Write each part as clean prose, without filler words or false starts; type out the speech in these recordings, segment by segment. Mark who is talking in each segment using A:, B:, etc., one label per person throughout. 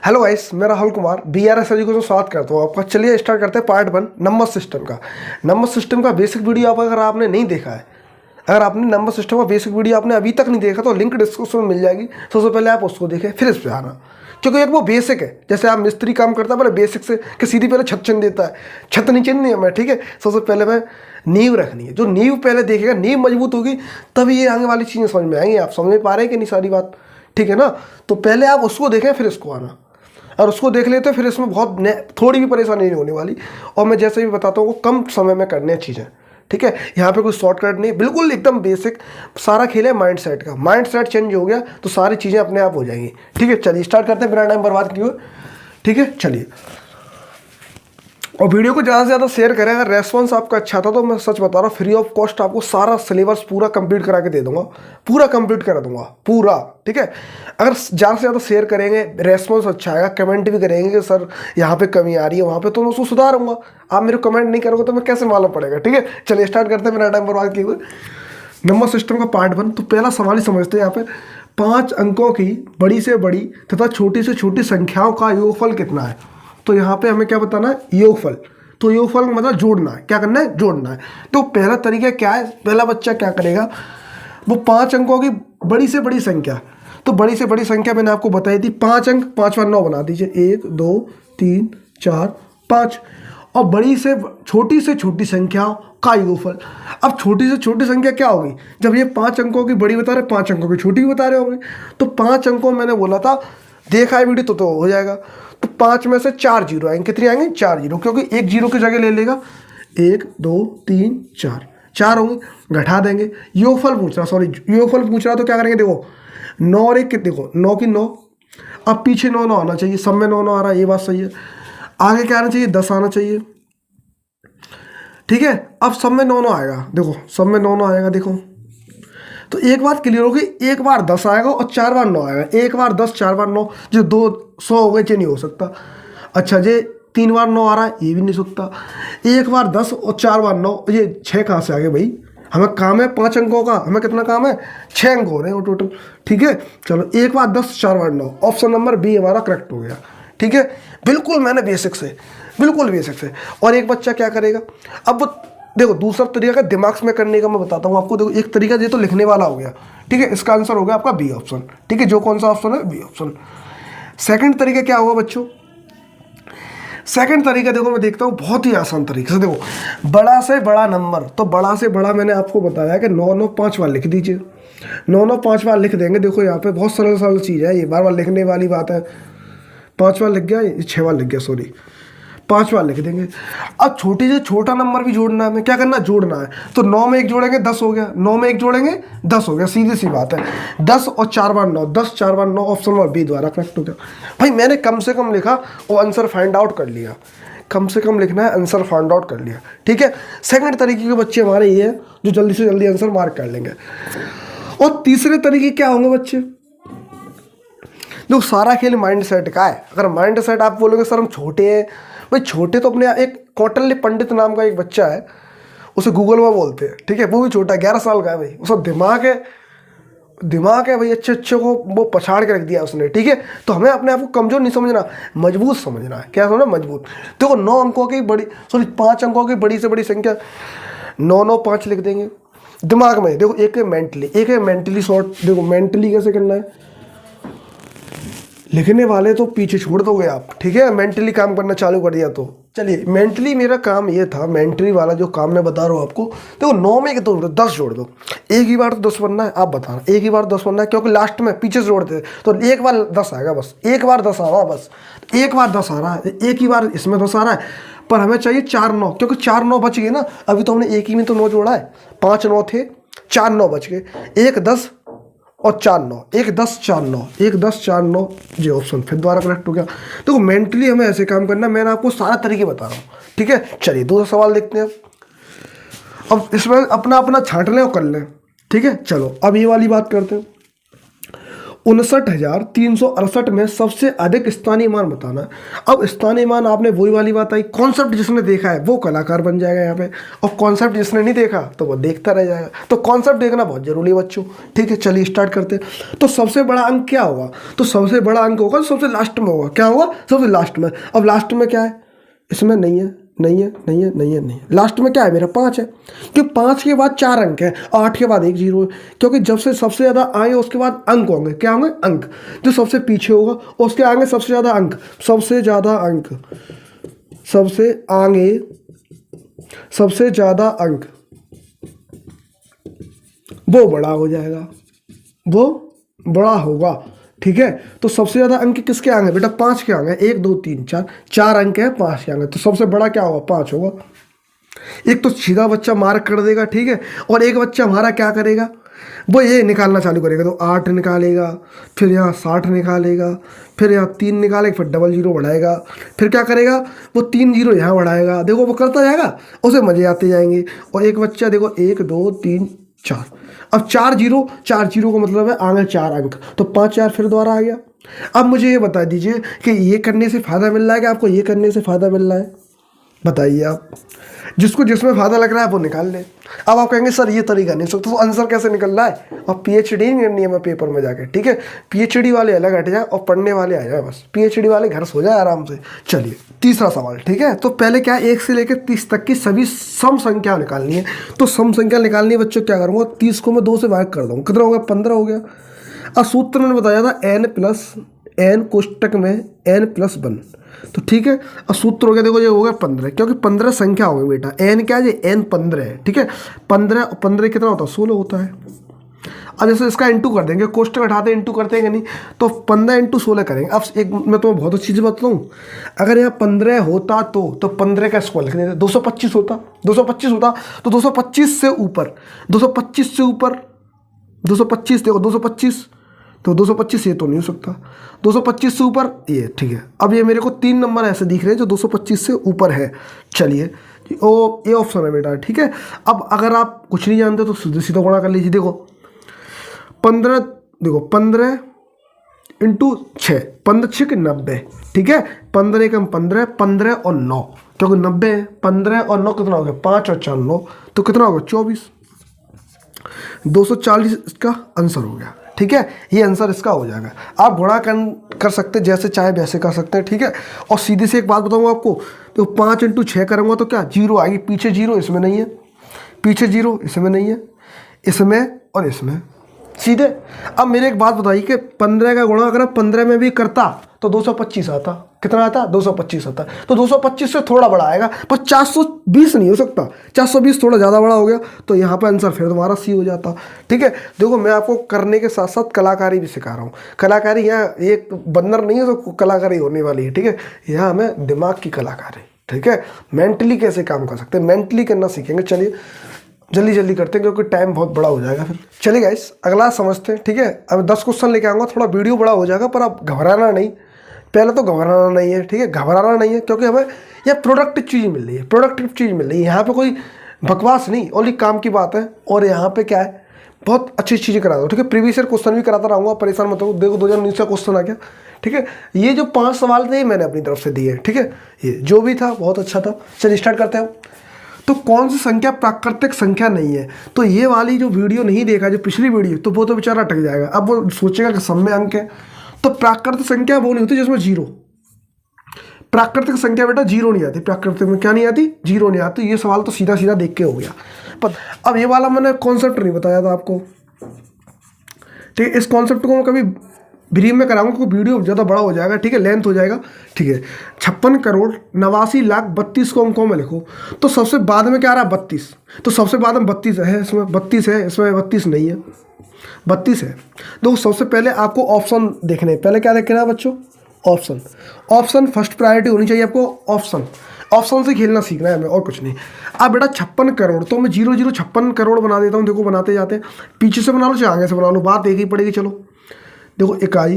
A: Hello guys, मैं Rahul Kumar BRS education को स्वागत करता हूँ आपका। चलिए स्टार्ट करते हैं पार्ट 1 नंबर सिस्टम का। नंबर सिस्टम का बेसिक वीडियो अगर आपने नहीं देखा है, अगर आपने नंबर सिस्टम का बेसिक वीडियो आपने अभी तक नहीं देखा तो लिंक डिस्क्रिप्शन में मिल जाएगी। सबसे पहले आप उसको देखें, फिर इस पर आना, क्योंकि एक वो बेसिक है। जैसे आप मिस्त्री काम करता है पहले बेसिक से कि सीधी पहले छत चन देता है, छत नहीं चननी है मैं, ठीक है। सबसे पहले मैं नींव रखनी है। जो नींव पहले देखेगा, नींव मजबूत होगी तभी ये आगे वाली चीज़ें समझ में आएंगी। आप समझ में पा रहे हैं कि नहीं सारी बात, ठीक है ना। तो पहले आप उसको देखें फिर इसको आना, और उसको देख लेते हैं, फिर इसमें बहुत थोड़ी भी परेशानी नहीं होने वाली। और मैं जैसे भी बताता हूँ वो कम समय में करने चीज़ें, ठीक है। यहाँ पे कोई शॉर्टकट नहीं, बिल्कुल एकदम बेसिक सारा खेल है माइंड सेट का। माइंड सेट चेंज हो गया तो सारी चीज़ें अपने आप हो जाएंगी, ठीक है। चलिए स्टार्ट करते हैं बिना टाइम बर्बाद किए हुए, ठीक है। चलिए, और वीडियो को ज़्यादा से ज़्यादा शेयर करें। अगर रेस्पॉन्स आपका अच्छा था तो मैं सच बता रहा हूँ, फ्री ऑफ कॉस्ट आपको सारा सिलेबस पूरा कंप्लीट करा के दे दूंगा, पूरा कंप्लीट करा दूंगा पूरा, ठीक है। अगर ज़्यादा से ज़्यादा शेयर करेंगे, रेस्पॉन्स अच्छा आएगा, कमेंट भी करेंगे कि सर यहाँ पे कमी आ रही है वहाँ पे, तो मैं उसको सुधारूंगा। आप मेरे कमेंट नहीं करोगे तो मैं कैसे मालूम पड़ेगा, ठीक है। चलिए स्टार्ट करते हैं बिना टाइम बर्बाद किए हुए नंबर सिस्टम का पार्ट 1। तो पहला सवाल ही समझते हैं। यहाँ पे 5 अंकों की बड़ी से बड़ी तथा छोटी से छोटी संख्याओं का योगफल कितना है। तो यहाँ पे हमें क्या बताना है, योगफल। तो योगफल का मतलब जोड़ना है। क्या करना है, जोड़ना है। तो पहला तरीका क्या है, पहला बच्चा क्या करेगा, वो 5 अंकों की बड़ी से बड़ी संख्या। तो बड़ी से बड़ी संख्या मैंने आपको बताई थी 5 अंक, 5 × 9 बना दीजिए, 1 2 3 4 5। और बड़ी से छोटी संख्या का योगफल। अब छोटी से छोटी संख्या क्या होगी, जब ये 5 अंकों की बड़ी बता रहे, 5 अंकों की छोटी भी बता रहे होंगे, तो 5 अंकों मैंने बोला था, देखा है वीडियो तो हो जाएगा। तो 5 में से 4 जीरो आएंगे। कितने आएंगे, 4 जीरो, क्योंकि एक जीरो की जगह ले लेगा। 1 2 3 4 4 होंगे, घटा देंगे। योगफल पूछ रहा, सॉरी योगफल पूछ रहा, तो क्या करेंगे, देखो 9 और 1 कितने को, 9 की 9। अब पीछे 9 9 आना चाहिए, सब में 9 9 आ रहा है, ये बात सही है। आगे क्या आना चाहिए, 10 आना चाहिए, ठीक है। अब सब में 9 9 आएगा, देखो सब में 9 9 आएगा, देखो। तो एक बात क्लियर होगी, एक बार 10 आएगा और 4 बार 9 आएगा। एक बार 10 4 बार 9, जो 200 हो गए, ये नहीं हो सकता। अच्छा, ये 3 बार 9 आ रहा है, ये भी नहीं सकता। एक बार 10 और 4 बार 9, ये 6 कहाँ से आ गए भाई। हमें काम है 5 अंकों का, हमें कितना काम है, 6 अंक हो रहे हैं टोटल, ठीक है। चलो, एक बार 10 4 बार 9, ऑप्शन नंबर बी हमारा करेक्ट हो गया, ठीक है। बिल्कुल मैंने बेसिक से, बिल्कुल बेसिक से। और एक बच्चा क्या करेगा, अब वो देखो दूसरा तरीका दिमाग में करने का मैं बताता हूँ आपको। देखो एक तरीका ये तो लिखने वाला हो गया, ठीक है। इसका आंसर हो गया आपका बी ऑप्शन, ठीक है। जो कौन सा ऑप्शन है, बी ऑप्शन। सेकंड तरीका क्या होगा बच्चों, सेकंड तरीका देखो मैं देखता हूँ बहुत ही आसान तरीके से। देखो बड़ा से बड़ा नंबर, तो बड़ा से बड़ा मैंने आपको बताया कि 9 9 5 बार लिख दीजिए। 9 9 5 बार लिख देंगे। देखो यहाँ पे बहुत सरल सरल चीज़ है, ये बार बार लिखने वाली बात है। 5 बार लिख गया, ये 6 बार लिख गया, सॉरी 5 बार लिख देंगे। अब छोटे से छोटा नंबर भी जोड़ना है, हमें क्या करना है, जोड़ना है। तो 9 में 1 जोड़ेंगे 10 हो गया, 9 में 1 जोड़ेंगे 10 हो गया, सीधी सी बात है। 10 और 4 बार 9, 10 4 बार 9, ऑप्शन नंबर बी द्वारा करेक्ट हो गया। भाई मैंने कम से कम लिखा और आंसर फाइंड आउट कर लिया। कम से कम लिखना है, आंसर फाइंड आउट कर लिया, ठीक है। सेकंड तरीके के बच्चे हमारे ये हैं जो जल्दी से जल्दी आंसर मार्क कर लेंगे। और तीसरे तरीके क्या होंगे बच्चे, देखो सारा खेल माइंड सेट का है। अगर माइंड सेट आप बोलोगे सर हम छोटे हैं, भाई छोटे तो अपने, एक कौटिल्य पंडित नाम का एक बच्चा है, उसे गूगल में बोलते हैं, ठीक है। वो भी छोटा है, 11 साल का है भाई। उसका दिमाग है, दिमाग है भाई, अच्छे अच्छे को वो पछाड़ के रख दिया उसने, ठीक है। तो हमें अपने आप को कमजोर नहीं समझना, मजबूत समझना है। क्या समझना, मजबूत। देखो 9 अंकों की बड़ी, सॉरी 5 अंकों की बड़ी से बड़ी संख्या, 9 9 5 लिख देंगे दिमाग में। देखो एक है मेंटली, एक है मेंटली शॉर्ट। देखो मेंटली कैसे करना है, लिखने वाले तो पीछे छोड़ दोगे आप, ठीक है। मेंटली काम करना चालू कर दिया तो चलिए, मेंटली मेरा काम ये था, मेंटली वाला जो काम मैं बता रहा हूँ आपको। देखो 9 में तो 10 जोड़ दो, एक ही बार तो 10 बनना है। आप बताना, एक ही बार 10 बनना है, क्योंकि लास्ट में पीछे से जोड़ते हैं तो एक बार 10 आएगा, बस एक बार 10 आ रहा है, बस एक बार 10 आ रहा है, एक ही बार इसमें 10 आ रहा है। पर हमें चाहिए 4 9, क्योंकि 4 9 बच गए ना। अभी तो हमने एक ही में तो 9 जोड़ा है, 5 9 थे, 4 9 बच गए। 1 10 और 4 9, 1 10 4 9, 1 10 4 9, ये ऑप्शन फिर दोबारा करेक्ट हो गया। देखो मेंटली हमें ऐसे काम करना, मैंने आपको सारा तरीके बता रहा हूँ, ठीक है। चलिए दूसरा सवाल देखते हैं। अब इसमें अपना अपना छांट लें और कर लें, ठीक है। चलो अब ये वाली बात करते हैं। 59,368 में सबसे अधिक स्थानीय मान बताना। अब स्थानीय मान आपने वही वाली बात आई, कॉन्सेप्ट जिसने देखा है वो कलाकार बन जाएगा यहाँ पे, और कॉन्सेप्ट जिसने नहीं देखा तो वो देखता रह जाएगा। तो कॉन्सेप्ट देखना बहुत जरूरी है बच्चों, ठीक है। चलिए स्टार्ट करते हैं। तो सबसे बड़ा अंक क्या होगा, तो सबसे बड़ा अंक होगा सबसे लास्ट में होगा। क्या होगा, सबसे लास्ट में। अब लास्ट में क्या है, इसमें नहीं है, नहीं है, नहीं है, नहीं है, नहीं है। लास्ट में क्या है मेरा 5 है, क्योंकि 5 के बाद 4 अंक है, 8 के बाद 1 0 है, क्योंकि जब से सबसे ज़्यादा आए उसके बाद अंक होंगे। क्या होंगे, अंक। जो सबसे पीछे होगा उसके आगे सबसे ज़्यादा अंक, सबसे ज़्यादा अंक, सबसे आगे सबसे ज़्यादा अंक, वो बड़ा हो जाएगा, वो बड़ा होगा, ठीक है। तो सबसे ज़्यादा अंक किसके आएंगे बेटा, 5 के आएंगे। 1 2 3 4, 4 अंक है, 5 के आएंगे, तो सबसे बड़ा क्या होगा, 5 होगा। एक तो सीधा बच्चा मार्क कर देगा, ठीक है, और एक बच्चा हमारा क्या करेगा, वो ये निकालना चालू करेगा। तो 8 निकालेगा, फिर यहाँ 60 निकालेगा, फिर यहाँ 3 निकालेगा, फिर डबल 0 बढ़ाएगा, फिर क्या करेगा, वो 3 0 यहाँ बढ़ाएगा। देखो वो करता जाएगा, उसे मजे आते जाएंगे। और एक बच्चा देखो 1 2 3 4, अब 4 0 का मतलब है आगे 4 अंक, तो 5 4 फिर दोबारा आ गया। अब मुझे ये बता दीजिए कि ये करने से फ़ायदा मिल रहा है कि आपको ये करने से फ़ायदा मिल रहा है, बताइए आप। जिसको जिसमें फ़ायदा लग रहा है वो निकाल ले। अब आप कहेंगे सर ये तरीका नहीं सकता, तो आंसर कैसे निकल रहा है। और पीएचडी नहीं करनी है मैं पेपर में जाके, ठीक है। पीएचडी वाले अलग हट जाए और पढ़ने वाले आ जाए, बस पीएचडी वाले घर सो जाए आराम से। चलिए तीसरा सवाल, ठीक है। तो पहले क्या, 1 से लेकर 30 तक की सभी सम संख्या निकालनी है। तो सम संख्या निकालनी है बच्चों, क्या करूँगा, 30 को मैं 2 से भाग कर दूँगा, कितना हो गया, 15 हो गया। अब सूत्र मैंने बताया था n कोष्टक में n+1, तो ठीक है। अब सूत्र हो गया, देखो ये हो गया 15, क्योंकि 15 संख्या होगी बेटा। n क्या है, n 15 है, ठीक है। 15 कितना होता है, 16 होता है। अब जैसे इसका इंटू कर देंगे, कोष्टक हटाते इंटू करते हैं नहीं, तो 15 × 16 करेंगे। अब एक मैं तुम्हें बहुत अच्छी चीज़ बताऊँ, अगर यहाँ 15 होता तो 15 का स्क्वायर लिख देते, 225 होता, 225 होता, तो 225 से ऊपर, 225 से ऊपर, 225 देखो 225, तो 225 ये तो नहीं हो सकता, 225 से ऊपर ये, ठीक है। अब ये मेरे को 3 नंबर ऐसे दिख रहे हैं जो 225 से ऊपर है। चलिए ओ ये ऑप्शन है बेटा, ठीक है। अब अगर आप कुछ नहीं जानते तो सीधे सीधा गुणा कर लीजिए। देखो 15, देखो 15 × 6, 15 6 90, ठीक है। 15 × 15, 15 और 9, क्योंकि 90 है। 15 और 9 कितना हो गया, 5 और 4 9, तो कितना हो गया, 24, 240 इसका आंसर हो गया, ठीक है। ये आंसर इसका हो जाएगा। आप गुणा कर सकते जैसे चाहे वैसे कर सकते हैं, ठीक है। और सीधे से एक बात बताऊंगा आपको, तो 5 × 6 करूँगा तो क्या 0 आएगी, पीछे 0 इसमें नहीं है, पीछे 0 इसमें नहीं है, इसमें और इसमें सीधे। अब मेरे एक बात बताइए कि 15 का गुणा अगर 15 में भी करता तो 225 आता, कितना आता, 225 आता। तो 225 से थोड़ा बड़ा आएगा, पर 420 नहीं हो सकता, 420 थोड़ा ज़्यादा बड़ा हो गया, तो यहाँ पे आंसर फिर तुम्हारा सी हो जाता, ठीक है। देखो मैं आपको करने के साथ साथ कलाकारी भी सिखा रहा हूँ। कलाकारी यहाँ एक बंदर नहीं है तो कलाकारी होने वाली है, ठीक है। यहाँ हमें दिमाग की कलाकारी, ठीक है, मेंटली कैसे काम कर सकते हैं, मेंटली करना सीखेंगे। चलिए जल्दी जल्दी करते हैं क्योंकि टाइम बहुत बड़ा हो जाएगा फिर। चलिए गाइस अगला समझते हैं, ठीक है। अब 10 क्वेश्चन लेके आऊँगा, थोड़ा वीडियो बड़ा हो जाएगा, पर आप घबराना नहीं, पहले तो घबराना नहीं है, ठीक है, घबराना नहीं है, क्योंकि हमें यह प्रोडक्टिव चीज़ मिल रही है, प्रोडक्टिव चीज़ मिल रही है। यहाँ पे कोई बकवास नहीं, ओनली काम की बात है। और यहाँ पे क्या है, बहुत अच्छी चीज़ें करा दो, ठीक है। प्रीवियस ईयर क्वेश्चन भी कराता रहूँगा, परेशान मत हो। देखो 2019 का क्वेश्चन आ गया, ठीक है। ये जो 5 सवाल थे मैंने अपनी तरफ से दिए, ठीक है। ये जो भी था बहुत अच्छा था। चलिए स्टार्ट करते हैं। तो कौन सी संख्या प्राकृतिक संख्या नहीं है, तो ये वाली जो वीडियो नहीं देखा, जो पिछली वीडियो, तो वो तो बेचारा अटक जाएगा। अब वो सोचेगा कि सब में अंक है, तो प्राकृतिक संख्या वो नहीं होती जिसमें 0, प्राकृतिक संख्या बेटा 0 नहीं आती, प्राकृतिक में क्या नहीं आती, 0 नहीं आती। ये सवाल तो सीधा सीधा देख के हो गया। पर अब ये वाला मैंने कॉन्सेप्ट नहीं बताया था आपको, ठीक है। इस कॉन्सेप्ट को मैं कभी ब्रीफ में कराऊंगा क्योंकि वीडियो ज़्यादा बड़ा हो जाएगा, ठीक है, लेंथ हो जाएगा, ठीक है। 56,89,32,00,000 को अंकों में लिखो, तो सबसे बाद में क्या आ रहा है, 32, तो सबसे बाद में 32 है, इसमें 32 है, इसमें 32 नहीं है, 32 है। तो सबसे पहले आपको ऑप्शन देखने, पहले क्या देखना है बच्चों, ऑप्शन। ऑप्शन फर्स्ट प्रायोरिटी होनी चाहिए आपको, ऑप्शन। ऑप्शन से खेलना सीखना है हमें, और कुछ नहीं। अब बेटा 56 करोड़, तो मैं 0 0 56 करोड़ बना देता हूँ। देखो बनाते जाते हैं, पीछे से बना लो चाहे आगे से बना लो, बात एक ही पड़ेगी। चलो देखो, इकाई,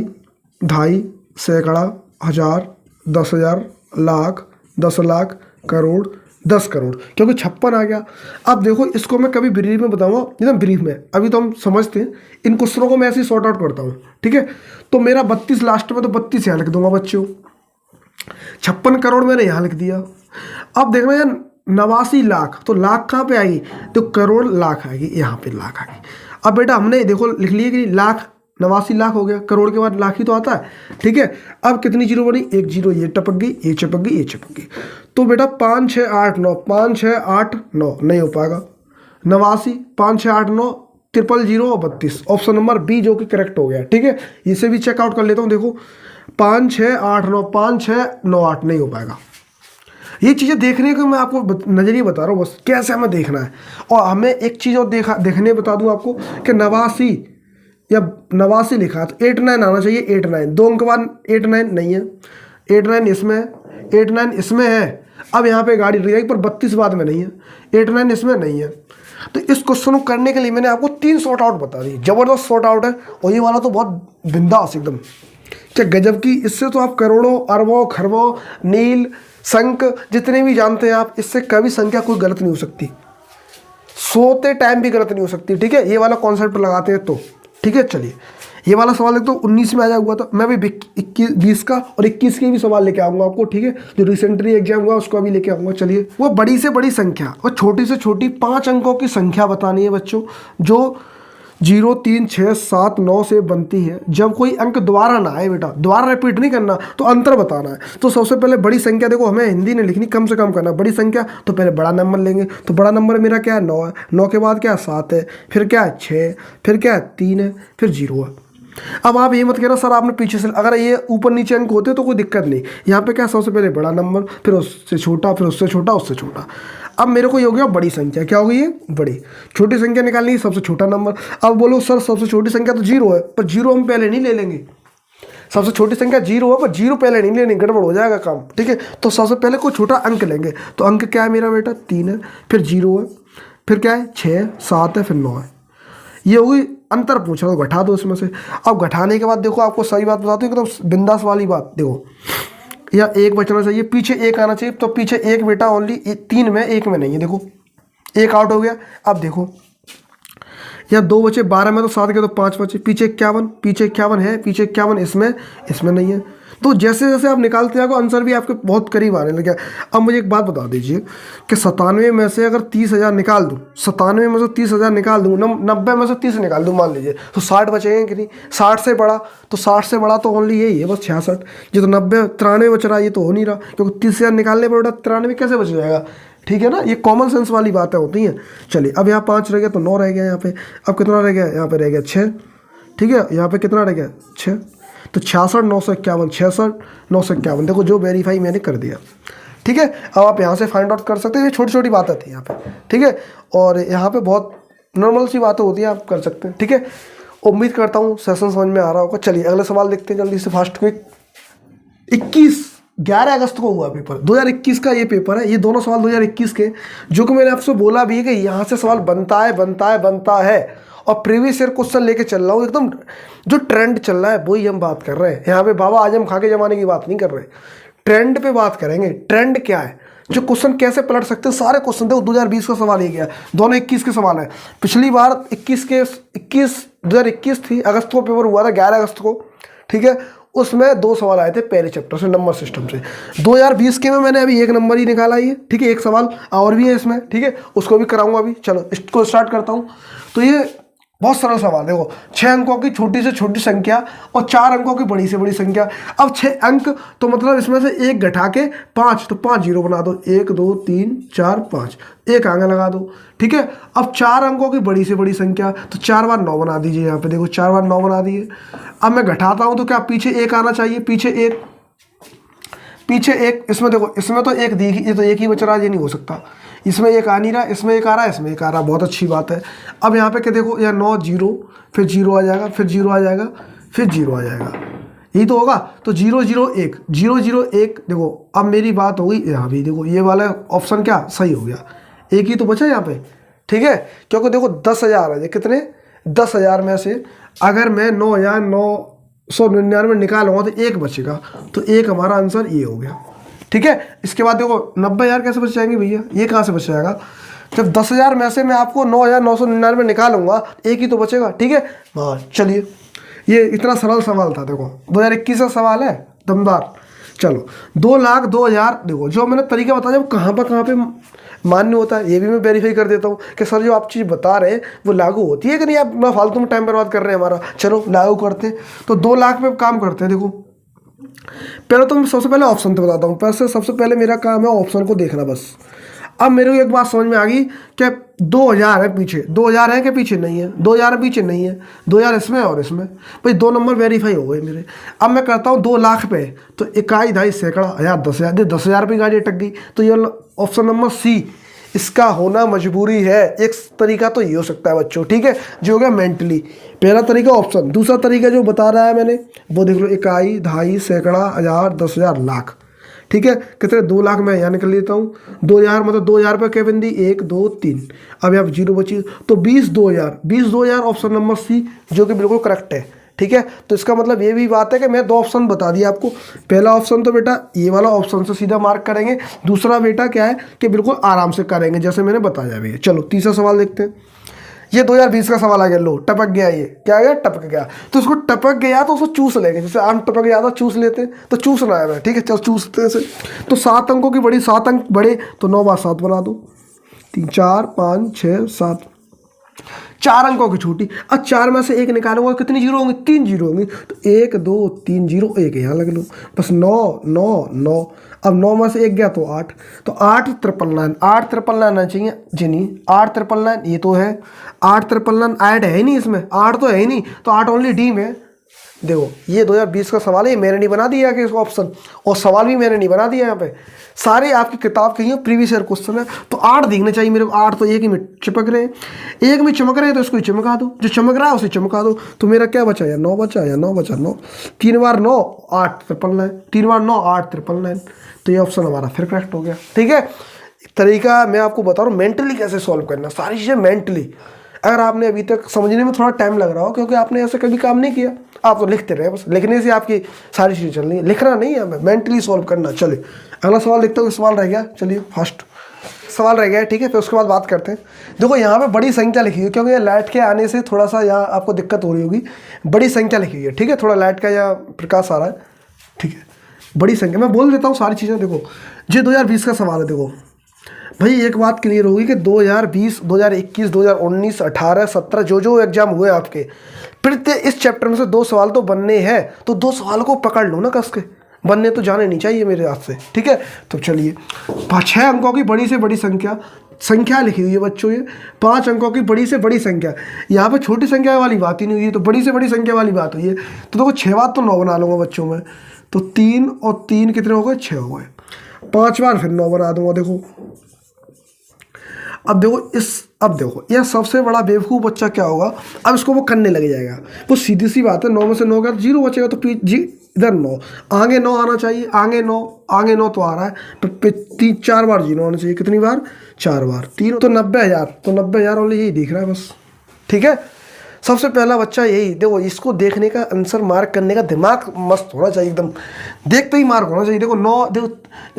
A: दहाई, सैकड़ा, हज़ार, 10,000, लाख, 10 लाख, करोड़, 10 करोड़, क्योंकि 56 आ गया। अब देखो इसको मैं कभी ब्रीफ में बताऊंगा, एकदम ब्रीफ में, अभी तो हम समझते हैं। इन क्वेश्चनों को मैं ऐसे ही सॉर्ट आउट करता हूँ, ठीक है। तो मेरा 32 लास्ट में, तो 32 यहाँ लिख दूंगा बच्चों, 56 करोड़ मैंने यहाँ लिख दिया। अब देखना यार 89 लाख, तो लाख कहाँ पे आएगी, तो करोड़ लाख आएगी, यहाँ पे लाख आएगी। अब बेटा हमने देखो लिख लिया कि लाख 89 लाख हो गया, करोड़ के बाद लाख ही तो आता है, ठीक है। अब कितनी जीरो बनी, एक जीरो ये टपक गई, ये चपक गई, ये चपक गई। तो बेटा 5 6 8 9, 5 6 8 9 नहीं हो पाएगा। 89 5 6 8 9, 000 और 32, ऑप्शन नंबर बी जो कि करेक्ट हो गया, ठीक है। इसे भी चेकआउट कर लेता हूँ, देखो 5 6 8 9, 5 6 9 8 नहीं हो पाएगा। ये चीज़ें देखने को मैं आपको नजरिए बता रहा हूँ, बस कैसे हमें देखना है। और हमें एक चीज़ और देखने बता दूँ आपको कि 89 या 89 लिखा है तो 89 आना चाहिए, 89 2 अंक बाद 89 नहीं है, 89 इसमें है, 89 इसमें है। अब यहाँ पे गाड़ी रहेगी पर 32 बाद में नहीं है, 89 इसमें नहीं है। तो इस क्वेश्चन को करने के लिए मैंने आपको 3 सॉर्ट आउट बता दी, जबरदस्त सॉर्ट आउट है। और ये वाला तो बहुत बिंदास एकदम, क्या गजब की। इससे तो आप करोड़ों अरबों खरबों नील संख जितने भी जानते हैं आप, इससे कभी संख्या कोई गलत नहीं हो सकती, सोते टाइम भी गलत नहीं हो सकती, ठीक है। ये वाला कॉन्सेप्ट लगाते हैं तो, ठीक है। चलिए ये वाला सवाल एक तो 19 में आया हुआ था, मैं भी 20 का और 21 के भी सवाल लेके आऊँगा आपको, ठीक है। जो रिसेंटली एग्जाम हुआ उसको भी लेके आऊँगा। चलिए वो बड़ी से बड़ी संख्या और छोटी से छोटी 5 अंकों की संख्या बतानी है बच्चों, जो 0 3 6 7 9 से बनती है। जब कोई अंक दोबारा ना आए बेटा, दोबारा रिपीट नहीं करना, तो अंतर बताना है। तो सबसे पहले बड़ी संख्या देखो हमें हिंदी में लिखनी, कम से कम करना बड़ी संख्या। तो पहले बड़ा नंबर लेंगे, तो बड़ा नंबर मेरा क्या है 9 है, 9 के बाद क्या है 7 है, फिर क्या है 6, फिर क्या है 3 है, फिर 0 है। अब आप ये मत कहना सर आपने पीछे से, अगर ये ऊपर नीचे अंक होते तो कोई दिक्कत नहीं। यहाँ पे क्या सबसे पहले बड़ा नंबर, फिर उससे छोटा, फिर उससे छोटा, उससे छोटा। अब मेरे को ये हो गया बड़ी संख्या, क्या हो गई है बड़ी। छोटी संख्या निकालनी है, सबसे छोटा नंबर। अब बोलो सर सबसे छोटी संख्या तो 0 है, पर 0 हम पहले नहीं ले लेंगे। सबसे छोटी संख्या 0 है पर 0 पहले नहीं लेनी, गड़बड़ हो जाएगा काम, ठीक है। तो सबसे पहले कोई छोटा अंक लेंगे, तो अंक क्या है मेरा बेटा 3 है, फिर 0 है, फिर क्या है 6 7 है, फिर 9 है। ये होगी अंतर पूछा तो घटा दो इसमें से। अब घटाने के बाद देखो आपको सही बात बताती हूँ एकदम बिंदास वाली बात, देखो या 1 बचना चाहिए, पीछे 1 आना चाहिए। तो पीछे 1 बेटा ओनली 3 में, 1 में नहीं है, देखो 1 आउट हो गया। अब देखो यहाँ 2 बचे, 12 में तो 7 के तो 5 बचे, पीछे 51, पीछे 51 है, पीछे 51 इसमें नहीं है। तो जैसे जैसे आप निकालते जाओगे आंसर भी आपके बहुत करीब आने लगे। अब मुझे एक बात बता दीजिए कि 97 में से अगर 30,000 निकाल दूँ, 97 में से 30,000 निकाल दूँ, 90 में से 30 निकाल दूँ मान लीजिए, तो 60 बचेंगे कि नहीं। 60 से बड़ा, तो 60 से बड़ा तो ओनली यही है बस 66। ये तो 90 93 बच रहा है, ये तो हो नहीं रहा, क्योंकि 30,000 निकालने पर बेटा 93 कैसे बच जाएगा, ठीक है ना। ये कॉमन सेंस वाली बातें होती हैं। चलिए अब यहाँ 5 रह गया तो 9 रह गया यहाँ पे। अब कितना रह गया, यहाँ पे रह गया 6, ठीक है। यहाँ पे कितना रह गया 6, तो 66 951, 66 951, देखो जो वेरीफाई मैंने कर दिया, ठीक है। अब आप यहाँ से फाइंड आउट कर सकते हैं, ये छोटी छोटी बातें थी यहाँ पे, ठीक है। और यहाँ पे बहुत नॉर्मल सी बातें होती हैं, आप कर सकते हैं, ठीक है। उम्मीद करता हूँ सेशन समझ में आ रहा होगा। चलिए अगले सवाल देखते हैं जल्दी से, फास्ट क्विक। 11 अगस्त को हुआ पेपर, 2021 का ये पेपर है। ये दोनों सवाल 2021 के, जो कि मैंने आपसे बोला भी है कि यहाँ से सवाल बनता है। और प्रीवियस ईयर क्वेश्चन लेके चल रहा हूँ, एकदम जो ट्रेंड चल रहा है वही हम बात कर रहे हैं। यहाँ पे बाबा आजम खा के जमाने की बात नहीं कर रहे, ट्रेंड पे बात करेंगे। ट्रेंड क्या है, जो क्वेश्चन कैसे पलट सकते हैं, सारे क्वेश्चन देखो। 2020 का सवाल ये गया, दोनों 21 के सवाल है। पिछली बार 2021 थी, अगस्त को पेपर हुआ था, 11 अगस्त को, ठीक है। उसमें 2 सवाल आए थे पहले चैप्टर से, नंबर सिस्टम से। 2020 के में मैंने अभी 1 नंबर ही निकाला ही है, ठीक है। 1 सवाल और भी है इसमें, ठीक है, उसको भी कराऊंगा अभी। चलो इसको स्टार्ट करता हूँ। तो ये बहुत सरल सवाल, देखो 6 अंकों की छोटी से छोटी संख्या और 4 अंकों की बड़ी से बड़ी संख्या। अब 6 अंक तो मतलब इसमें से 1 घटा के 5, तो 5 जीरो बना दो, 1 2 3 4 5, 1 आगे लगा दो, ठीक है। अब 4 अंकों की बड़ी से बड़ी संख्या, तो 4 बार 9 बना दीजिए। यहाँ पे देखो 4 बार 9 बना दिए। अब मैं घटाता हूँ तो क्या पीछे 1 आना चाहिए, पीछे 1, इसमें देखो, इसमें तो 1 दी, ये तो 1 ही बच रहा है, ये नहीं हो सकता। इसमें 1 आ नहीं रहा, इसमें 1 आ रहा है, इसमें 1 आ रहा है, बहुत अच्छी बात है। अब यहाँ पे क्या देखो, यहाँ 9 0, फिर 0 आ जाएगा, फिर 0 आ जाएगा, फिर 0 आ जाएगा, यही तो होगा। तो 0 0 1, 0 0 1, देखो अब मेरी बात हो गई। यहाँ भी देखो ये वाला ऑप्शन क्या सही हो गया, 1 ही तो बचा यहाँ पे, ठीक है। क्योंकि देखो 10,000 है, कितने 10,000 में से अगर मैं 9,999 निकालूंगा तो 1 बचेगा, तो 1 हमारा आंसर ये हो गया, ठीक है। इसके बाद देखो 90,000 कैसे बच जाएंगे भैया, ये कहाँ से बच जाएगा, जब 10,000 में से मैं आपको 9,999 निकालूंगा, एक ही तो बचेगा, ठीक है। हाँ चलिए, ये इतना सरल सवाल था, देखो 2021 का सवाल है, दमदार। चलो 2,02,000, देखो जो मैंने तरीका बताया वो कहाँ पे मान्य होता है, ये भी मैं वेरीफाई कर देता हूँ कि सर जो आप चीज़ बता रहे हैं वो लागू होती है कि नहीं, आप ना फालतू में टाइम बर्बाद कर रहे हैं हमारा। चलो लागू करते हैं, तो 2 लाख पे काम करते हैं। देखो पहले तो मैं सबसे पहले ऑप्शन तो बताता हूँ, पैसे सबसे पहले मेरा काम है ऑप्शन को देखना बस। अब मेरे को एक बात समझ में आ गई कि 2,000 है पीछे, 2,000 है कि पीछे नहीं है, 2,000 पीछे नहीं है, 2,000 इसमें और इसमें, भाई 2 नंबर वेरीफाई हो गए मेरे। अब मैं करता हूँ 2 लाख पे, तो इकाई, दहाई, सैकड़ा, हज़ार, 10,000, 10,000 पे गाड़ी अटक गई। तो ये ऑप्शन नंबर सी इसका होना मजबूरी है। एक तरीका तो ये हो सकता है बच्चों, ठीक है, जो हो गया मेंटली, पहला तरीका ऑप्शन। दूसरा तरीका जो बता रहा है मैंने वो देख लो, इकाई, दहाई, सैकड़ा, हज़ार, 10,000, लाख, ठीक है। कितने, 2 लाख मैं यहाँ निकल लेता हूँ, 2,000 मतलब 2,000 पे क्या बिंदी, 1 2 3, अब यहाँ 0 बची, तो 20,000 ऑप्शन नंबर सी, जो कि बिल्कुल करेक्ट है, ठीक है। तो इसका मतलब ये भी बात है कि मैं 2 ऑप्शन बता दिया आपको। पहला ऑप्शन तो बेटा ये वाला ऑप्शन से सीधा मार्क करेंगे, दूसरा बेटा क्या है कि बिल्कुल आराम से करेंगे जैसे मैंने बताया भैया। चलो तीसरा सवाल देखते हैं। ये 2020 का सवाल आ गया, लो टपक गया, ये क्या गया, टपक गया। तो उसको टपक गया तो उसको चूस लेंगे, जैसे आम टपक गया था चूस लेते हैं, तो चूसना है, ठीक है, चल चूसते हैं से। तो 7 अंकों की बड़ी, 7 अंक बड़े, तो 9 बार 7 बना दो, 3 4 5 6 7, 4 अंकों की छोटी। अब 4 में से 1 निकालूंगा, कितनी जीरो होंगी, 3 जीरो होंगी, तो 1 2 3 0, 1 यहाँ लग लो, बस 9 9 9। अब 9 में से 1 गया तो 8, तो 8 999, 8 999 आना चाहिए जी, नहीं 8 999 ये तो है, 8 999 ऐड है ही नहीं इसमें, 8 तो है ही नहीं, तो 8 ओनली डी में। देखो ये 2020 का सवाल है, मैंने नहीं बना दिया कि इसको ऑप्शन, और सवाल भी मैंने नहीं बना दिया, यहाँ पे सारे आपकी किताब के ही प्रीवियस ईयर क्वेश्चन है। तो 8 दिखने चाहिए मेरे को, 8 तो एक ही में चिपक रहे हैं, एक में चमक रहे हैं तो इसको चमका दो, जो चमक रहा है उसे चमका दो। तो मेरा क्या बचा, या 9 बचा, या 9 बचा, 9 3 बार 9 8 999, 3 बार 9 8 999, तो ये ऑप्शन हमारा फिर करेक्ट हो गया, ठीक है। तरीका मैं आपको बता रहा हूँ मेंटली कैसे सॉल्व करना, सारी चीज़ें मेंटली। अगर आपने अभी तक समझने में थोड़ा टाइम लग रहा हो क्योंकि आपने ऐसा कभी काम नहीं किया, आप तो लिखते रहे, बस लिखने से आपकी सारी चीज़ें चल रही है, लिखना नहीं है हमें, मेंटली सॉल्व करना। चलिए अगला सवाल देखते हो, सवाल रह गया, चलिए फर्स्ट सवाल रह गया है, ठीक है, फिर उसके बाद बात करते हैं। देखो यहाँ पे बड़ी संख्या लिखी हुई है क्योंकि लाइट के आने से थोड़ा सा यहाँ आपको दिक्कत हो रही होगी, बड़ी संख्या लिखी हुई है, ठीक है, थोड़ा लाइट का यहाँ प्रकाश आ रहा है, ठीक है, बड़ी संख्या। मैं बोल देता हूँ सारी चीज़ें। देखो ये 2020 का सवाल है, देखो भाई एक बात क्लियर होगी कि 2020 2021 2019 18 17 जो एग्जाम हुए आपके, फिर इस चैप्टर में से 2 सवाल तो बनने हैं, तो 2 सवाल को पकड़ लो ना कस के, बनने तो जाने नहीं चाहिए मेरे हाथ से, ठीक है। तो चलिए 6 अंकों की बड़ी से बड़ी संख्या लिखी हुई है बच्चों, ये 5 अंकों की बड़ी से बड़ी संख्या, यहाँ पे छोटी संख्या वाली बात ही नहीं हुई है, तो बड़ी से बड़ी संख्या वाली बात हुई है। तो देखो 6 बार तो 9 बना लूँगा बच्चों में, तो 3 और 3 कितने हो गए, 6 हो गए, 5 बार फिर 9 बना दूंगा। देखो अब देखो यह सबसे बड़ा बेवकूफ़ बच्चा क्या होगा, अब इसको वो करने लग जाएगा, वो सीधी सी बात है, 9 में से 9 का 0 बचेगा, तो इधर 9 आगे 9 आना चाहिए, आगे 9 तो आ रहा है, तो 4 बार 0 आना चाहिए, कितनी बार, 4 बार, 3 तो 90,000, तो 90,000 वाले यही दिख रहा है बस, ठीक है। सबसे पहला बच्चा यही, देखो इसको देखने का, आंसर मार्क करने का दिमाग मस्त होना चाहिए, एकदम देखते ही मार्क होना चाहिए। देखो 9, देखो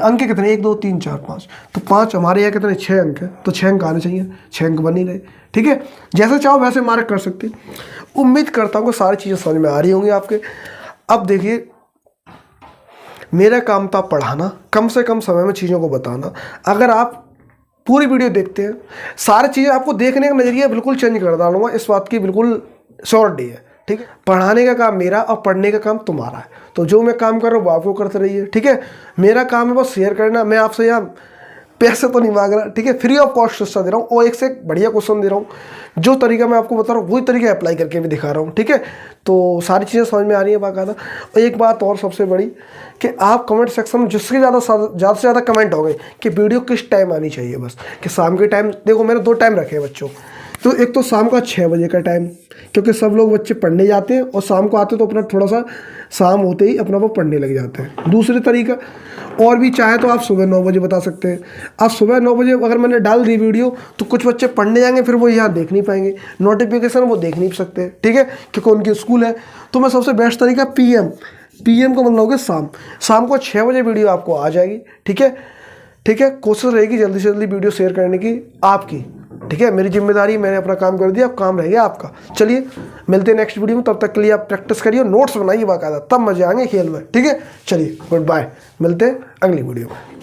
A: अंक कितने, 1 2 3 4 5, तो 5 हमारे यहाँ कितने, 6 अंक है, तो 6 अंक आने चाहिए, 6 अंक बन ही रहे, ठीक है। जैसे चाहो वैसे मार्क कर सकते। उम्मीद करता हूँ कि सारी चीज़ें समझ में आ रही होंगी आपके। अब देखिए मेरा काम था पढ़ाना, कम से कम समय में चीज़ों को बताना। अगर आप पूरी वीडियो देखते हैं, सारी चीज़ें आपको देखने का नज़रिया बिल्कुल चेंज कर डालूंगा, इस बात की बिल्कुल श्योरिटी है, ठीक है। पढ़ाने का काम मेरा और पढ़ने का काम तुम्हारा है, तो जो मैं काम कर रहा हूँ वो आपको करते रहिए, ठीक है। मेरा काम है बस शेयर करना, मैं आपसे यहाँ पैसे तो नहीं मांग रहा, ठीक है, फ्री ऑफ कॉस्ट शिक्षा दे रहा हूँ, और एक से एक बढ़िया क्वेश्चन दे रहा हूँ, जो तरीका मैं आपको बता रहा हूँ वही तरीका अप्लाई करके भी दिखा रहा हूँ, ठीक है। तो सारी चीज़ें समझ में आ रही है बाकायदा। और एक बात और सबसे बड़ी कि आप कमेंट सेक्शन में जिसके ज़्यादा से ज़्यादा कमेंट हो गए कि वीडियो किस टाइम आनी चाहिए, बस कि शाम के टाइम, देखो मैंने 2 टाइम रखे हैं बच्चों, तो एक तो शाम का 6 बजे का टाइम, क्योंकि सब लोग बच्चे पढ़ने जाते हैं और शाम को आते तो अपना थोड़ा सा शाम होते ही अपना वो पढ़ने लग जाते हैं। दूसरे तरीका और भी चाहे तो आप सुबह 9 बजे बता सकते हैं। आप सुबह 9 बजे अगर मैंने डाल दी वीडियो तो कुछ बच्चे पढ़ने जाएंगे, फिर वो यहाँ देख नहीं पाएंगे, नोटिफिकेशन वो देख नहीं सकते, ठीक है, क्योंकि उनकी स्कूल है। तो मैं सबसे बेस्ट तरीका PM PM को बनाओगे शाम को 6 बजे वीडियो आपको आ जाएगी। ठीक है, ठीक है। कोशिश रहेगी जल्दी से जल्दी वीडियो शेयर करने की आपकी। ठीक है, मेरी जिम्मेदारी, मैंने अपना काम कर दिया, अब काम रह गया आपका। चलिए मिलते हैं नेक्स्ट वीडियो में, तब तक के लिए आप प्रैक्टिस करिए, नोट्स बनाइए बाकायदा, तब मजे आएंगे खेल में। ठीक है, चलिए गुड बाय, मिलते हैं अगली वीडियो में।